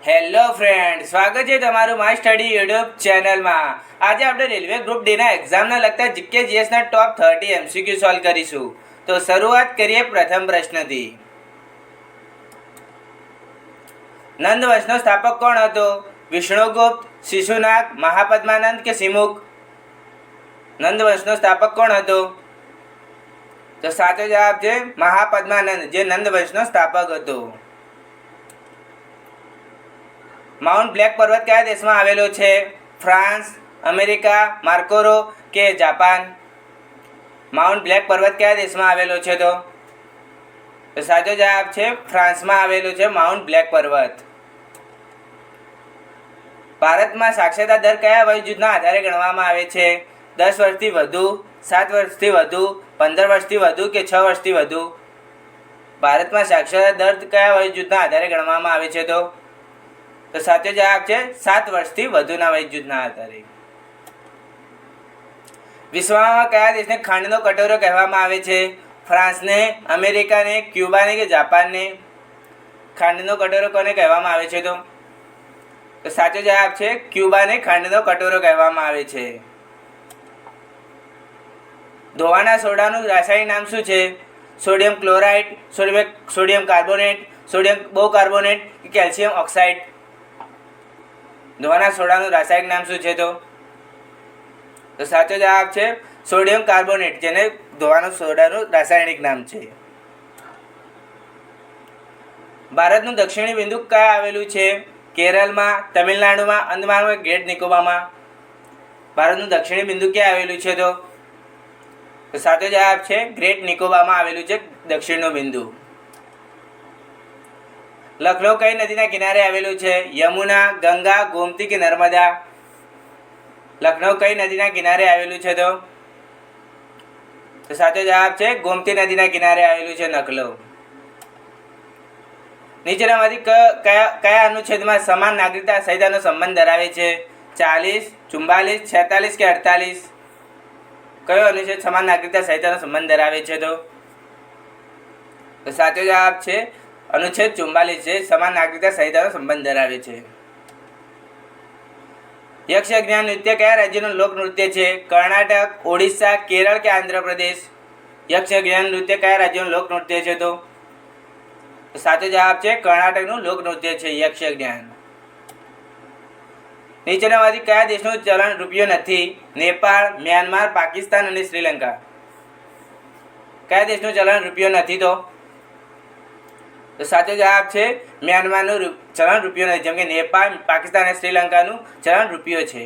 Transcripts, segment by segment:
Hello friend, સ્વાગત છે તમારું માય સ્ટડી યુટ્યુબ ચેનલમાં. આજે આપણે રેલવે ગ્રુપ ડીના એક્ઝામના લગતા જીકે જીએસના ટોપ 30 એમસીક્યુ સોલ્વ કરીશું. તો શરૂઆત કરીએ પ્રથમ પ્રશ્નથી. નંદ વંશનો સ્થાપક કોણ હતો? વિષ્ણુગુપ્ત, શિશુનાગ, મહાપદ્માનંદ કે સિમુક? નંદ વંશનો સ્થાપક કોણ હતો? તો સાચો જવાબ છે મહાપદ્માનંદ, જે નંદ વંશનો સ્થાપક હતો. માઉન્ટ બ્લેક પર્વત કયા દેશમાં આવેલો છે? ફ્રાન્સ, અમેરિકા, માર્કોરો કે જાપાન? માઉન્ટ બ્લેક પર્વત કયા દેશમાં આવેલો છે? તો સાચો જવાબ છે ફ્રાન્સમાં આવેલો છે માઉન્ટ બ્લેક પર્વત. ભારતમાં સાક્ષરતા દર કયા વય જૂથના આધારે ગણવામાં આવે છે? 10 વર્ષથી વધુ, 7 વર્ષથી વધુ, 15 વર્ષથી વધુ કે 6 વર્ષથી વધુ? ભારતમાં સાક્ષરતા દર કયા વય જૂથના આધારે ગણવામાં આવે છે? તો સાચો જવાબ છે 7 વર્ષથી વધુના વય જૂથના આધારે. વિશ્વમાં કયા દેશને ખાંડનો કટોરો કહેવામાં આવે છે? ફ્રાન્સને, અમેરિકાને, ક્યુબાને કે જાપાનને? ખાંડનો કટોરો કોને કહેવામાં આવે છે? તો સાચો જવાબ છે ક્યુબાને ખાંડનો કટોરો કહેવામાં આવે છે. ધોવાના સોડાનું રાસાયણિક નામ શું છે? Sodium chloride, sodium carbonate, sodium bicarbonate કે કેલ્શિયમ ઓક્સાઇડ? ધોવાના સોડાનું રાસાયણિક નામ શું છે? તો સાચો જવાબ છે સોડિયમ કાર્બોનેટ, જેને ધોવાના સોડાનું રાસાયણિક નામ છે. ભારતનું દક્ષિણી બિંદુ ક્યાં આવેલું છે? કેરળમાં, તમિલનાડુમાં, અંદમાનમાં, ગ્રેટ નિકોબારમાં? ભારતનું દક્ષિણી બિંદુ ક્યાં આવેલું છે? તો સાચો જવાબ છે ગ્રેટ નિકોબારમાં આવેલું છે દક્ષિણનું બિંદુ. લખનઉ કઈ નદીના કિનારે આવેલું છે? યમુના, ગંગા, ગોમતી કે નર્મદા? લખનઉ કઈ નદીના કિનારે આવેલું છે? તો સાચો જવાબ છે ગોમતી નદીના કિનારે આવેલું છે લખનઉ. નીચેનામાંથી કયા અનુચ્છેદમાં સમાન નાગરિકતા સંહિતાનો સંબંધ ધરાવે છે? 40, 44, 46 કે 48? કયો અનુચ્છેદ સમાન નાગરિકતા સંહિતાનો સંબંધ ધરાવે છે? તો સાચો જવાબ છે અનુચ્છેદ 44 છે, સમાન નાગરિકતા સંહિતાનો સંબંધ ધરાવે છે. યક્ષગાન નૃત્ય કયા રાજ્યનું લોકનૃત્ય છે? કર્ણાટક, ઓડિશા, કેરળ કે આંધ્રપ્રદેશ? યક્ષગાન નૃત્ય કયા રાજ્યનું લોકનૃત્ય છે? તો સાચો જવાબ છે કર્ણાટકનું લોકનૃત્ય છે યક્ષગાન. નીચેનામાંથી કયા દેશનું ચલણ રૂપિયો નથી? નેપાળ, મ્યાનમાર, પાકિસ્તાન અને શ્રીલંકા? કયા દેશનું ચલણ રૂપિયો નથી? તો સાચો જવાબ છે મ્યાનમારનું ચલણ રૂપિયો નથી, જેમ કે નેપાળ, પાકિસ્તાન અને શ્રીલંકાનું ચલણ રૂપિયો છે.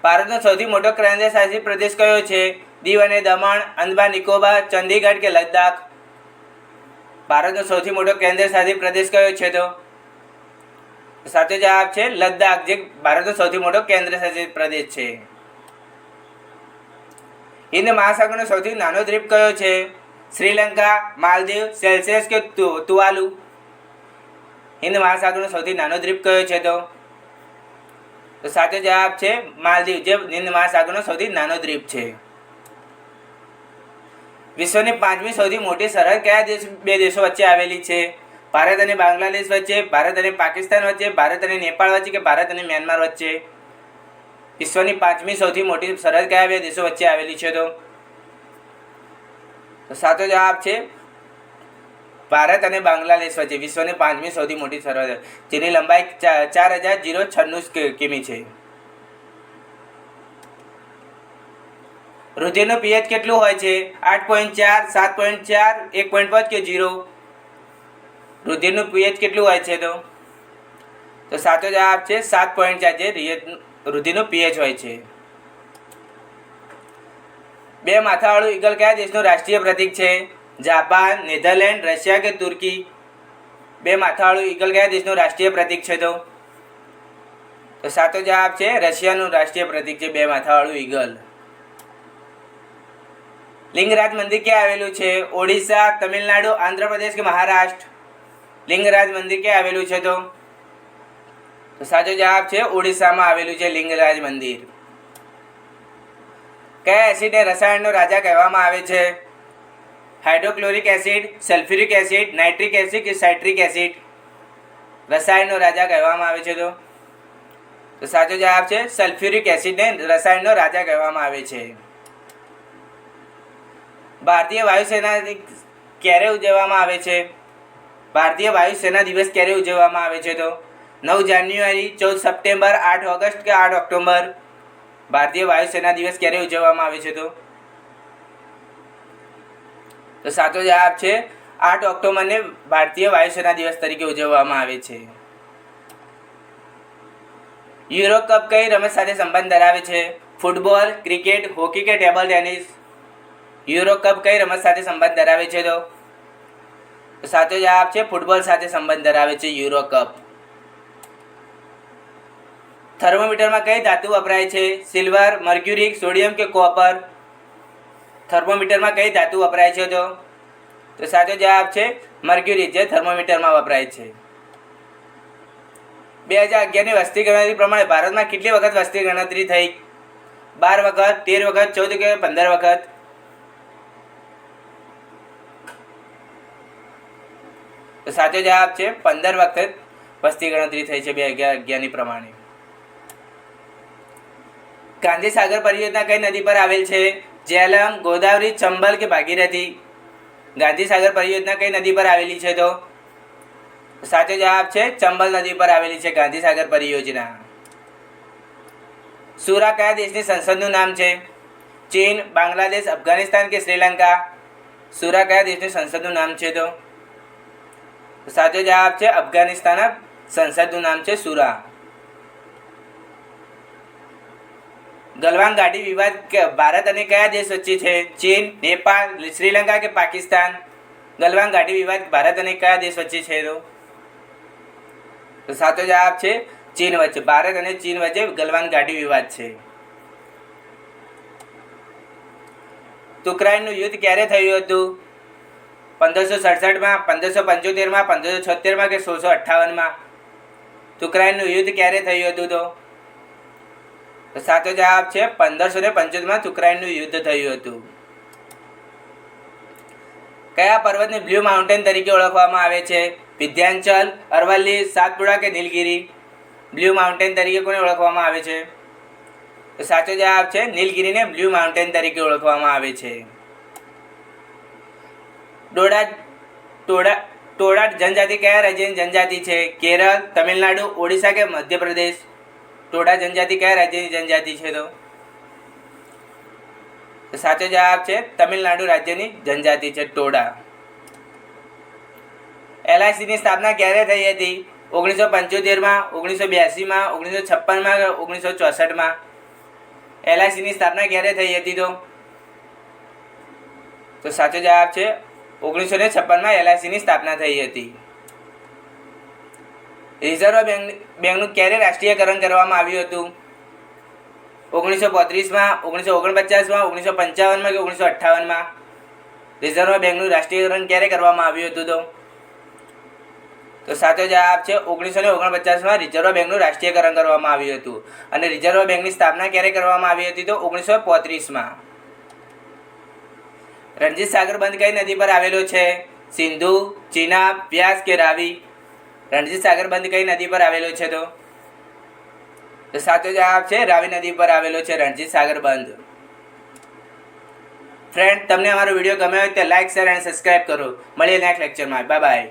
ભારતનો સૌથી મોટો કેન્દ્ર શાસિત પ્રદેશ કયો છે? દીવ અને દમણ, અંદમાન નિકોબાર, ચંદીગઢ કે લદ્દાખ? ભારતનો સૌથી મોટો કેન્દ્ર શાસિત પ્રદેશ કયો છે? તો સાચો જવાબ છે લદ્દાખ, જે ભારતનો સૌથી મોટો કેન્દ્ર શાસિત પ્રદેશ છે. હિન્દ મહાસાગરનો સૌથી નાનો દ્વીપ કયો છે? શ્રીલંકા, માલદીવ, સેલ્સિયસ કે તુવાલુ? હિન્દ મહાસાગરનો સૌથી નાનો દ્વીપ કયો છે? તો સાચો જવાબ છે માલદીવ, જે હિન્દ મહાસાગરનો સૌથી નાનો દ્વીપ છે. વિશ્વની 5મી સૌથી મોટી સરહદ કયા બે દેશો વચ્ચે આવેલી છે? ભારત અને બાંગ્લાદેશ વચ્ચે, ભારત અને પાકિસ્તાન વચ્ચે, ભારત અને નેપાળ વચ્ચે કે ભારત અને મ્યાનમાર વચ્ચે? વિશ્વની 5મી સૌથી મોટી સરહદ કયા બે દેશો વચ્ચે આવેલી છે? તો સાચો જવાબ છે ભારત અને બાંગ્લાદેશ વચ્ચે વિશ્વની 5મી સૌથી મોટી સરહદ, જેની લંબાઈ 4096 કિમી છે. રુધિરનું પીએચ કેટલું હોય છે? 8.4, 7.4, 1.5 કે 0? રુધિરનું પીએચ કેટલું હોય છે? તો સાચો જવાબ છે 7.4, જે રુધિરનું પીએચ હોય છે. બે માથાવાળું ઈગલ કયા દેશનું રાષ્ટ્રીય પ્રતીક છે? જાપાન, નેધરલેન્ડ, રશિયા કે તુર્કી? બે માથાવાળું ઈગલ કયા દેશનું રાષ્ટ્રીય પ્રતીક છે? તો સાચો જવાબ છે રશિયાનું રાષ્ટ્રીય પ્રતીક છે બે માથાવાળું ઈગલ. લિંગરાજ મંદિર ક્યાં આવેલું છે? ઓડિશા, તમિલનાડુ, આંધ્રપ્રદેશ કે મહારાષ્ટ્ર? લિંગરાજ મંદિર ક્યાં આવેલું છે? તો સાચો જવાબ છે ઓડિશામાં આવેલું છે લિંગરાજ મંદિર. કયા એસિડને રસાયણનો રાજા કહેવામાં આવે છે? Hydrochloric acid, sulphuric acid, nitric acid કે સાઇટ્રિક એસિડ? રસાયણનો રાજા કહેવામાં આવે છે? તો સાચો જવાબ છે સલ્ફ્યુરિક એસિડને રસાયણનો રાજા કહેવામાં આવે છે. ભારતીય વાયુસેના ક્યારે ઉજવવામાં આવે છે? ભારતીય વાયુસેના દિવસ ક્યારે ઉજવવામાં આવે છે? તો 9 જાન્યુઆરી, 14 સપ્ટેમ્બર, 8 ઓગસ્ટ કે 8 ઓક્ટોબર? ભારતીય વાયુસેના દિવસ ક્યારે ઉજવવામાં આવે છે? તો સાચો જવાબ છે 8 ઓક્ટોબરને ભારતીય વાયુસેના દિવસ તરીકે ઉજવવામાં આવે છે. યુરો કપ કઈ રમત સાથે સંબંધ ધરાવે છે? ફૂટબોલ, ક્રિકેટ, હોકી કે ટેબલ ટેનિસ? યુરો કપ કઈ રમત સાથે સંબંધ ધરાવે છે? તો સાચો જવાબ છે ફૂટબોલ સાથે સંબંધ ધરાવે છે યુરો કપ. થર્મોમીટરમાં કઈ ધાતુ વપરાય છે? સિલ્વર, મર્ક્યુરી, સોડિયમ કે કોપર? થર્મોમીટરમાં કઈ ધાતુ વપરાય છે? તો સાચો જવાબ છે મર્ક્યુરી, જે થર્મોમીટરમાં વપરાય છે. 2011ની વસ્તી ગણતરી પ્રમાણે ભારતમાં કેટલી વખત વસ્તી ગણતરી થઈ? 12 વખત, 13 વખત, 14 કે 15 વખત? તો સાચો જવાબ છે 15 વખત વસ્તી ગણતરી થઈ છે 2011ની પ્રમાણે. ગાંધી સાગર પરિયોજના કઈ નદી પર આવેલ છે? ઝેલમ, ગોદાવરી, ચંબલ કે ભાગીરથી? ગાંધી સાગર પરિયોજના કઈ નદી પર આવેલી છે? તો સાચો જવાબ છે ચંબલ નદી પર આવેલી છે ગાંધી સાગર પરિયોજના. સુરા કયા દેશની સંસદનું નામ છે? ચીન, બાંગ્લાદેશ, અફઘાનિસ્તાન કે શ્રીલંકા? સુરા કયા દેશની સંસદનું નામ છે? તો સાચો જવાબ છે અફઘાનિસ્તાનના સંસદનું નામ છે સુરા. ગલવાન ઘાટી વિવાદ ભારત અને કયા દેશ વચ્ચે છે? ચીન, નેપાળ, શ્રીલંકા કે પાકિસ્તાન? ગલવાન ઘાટી વિવાદ ભારત અને કયા દેશ વચ્ચે છે? તો સાચો જવાબ છે ચીન વચ્ચે. ભારત અને ચીન વચ્ચે ગલવાન ઘાટી વિવાદ છે. તુકરાઈનનું યુદ્ધ ક્યારે થયું હતું? 1567માં, 1575માં, 1576માં કે 1658માં? તુકરાઈનનું યુદ્ધ ક્યારે થયું હતું? તો સાચો જવાબ છે 1575માં તુકરાઈનનું યુદ્ધ થયું હતું. કયા પર્વતને બ્લુ માઉન્ટેન તરીકે ઓળખવામાં આવે છે? વિંધ્યાચલ, અરવલ્લી, સાતપુડા કે નીલગિરી? બ્લુ માઉન્ટેન તરીકે કોને ઓળખવામાં આવે છે? તો સાચો જવાબ છે નીલગિરીને બ્લુ માઉન્ટેન તરીકે ઓળખવામાં આવે છે. ટોડા જનજાતિ કયા રાજ્યની જનજાતિ છે? કેરળ, તમિલનાડુ, ઓડિશા કે મધ્યપ્રદેશ? ટોડા જનજાતિ કયા રાજ્યની જનજાતિ છે? તો સાચો જવાબ છે તમિલનાડુ રાજ્યની જનજાતિ છે ટોડા. LICની સ્થાપના ક્યારે થઈ હતી? 1975માં, 1982માં, 1956માં કે 1964માં? LICની સ્થાપના ક્યારે થઈ હતી? તો સાચો જવાબ છે 1956માં LICની સ્થાપના થઈ હતી. રિઝર્વ બેંકનું ક્યારે રાષ્ટ્રીયકરણ કરવામાં આવ્યું હતું? 1935માં, 1949માં, 1955માં કે 1958માં? રિઝર્વ બેંકનું રાષ્ટ્રીયકરણ ક્યારે કરવામાં આવ્યું હતું? તો સાચો જવાબ છે 1949માં રિઝર્વ બેંકનું રાષ્ટ્રીયકરણ કરવામાં આવ્યું હતું. અને રિઝર્વ બેંકની સ્થાપના ક્યારે કરવામાં આવી હતી? તો 1935માં. રણજીત સાગર બંધ કઈ નદી પર આવેલો છે? સિંધુ, ચિનાબ, વ્યાસ કે રાવી? રણજીત સાગર બંધ કઈ નદી પર આવેલો છે? તો સાચો જવાબ છે રાવી નદી પર આવેલો છે રણજીત સાગર બંધ. ફ્રેન્ડ, તમને અમારો વિડીયો ગમ્યો હોય તો લાઈક, શેર અને સબસ્ક્રાઈબ કરો. મળીએ નેક્સ્ટ લેક્ચરમાં. Bye bye.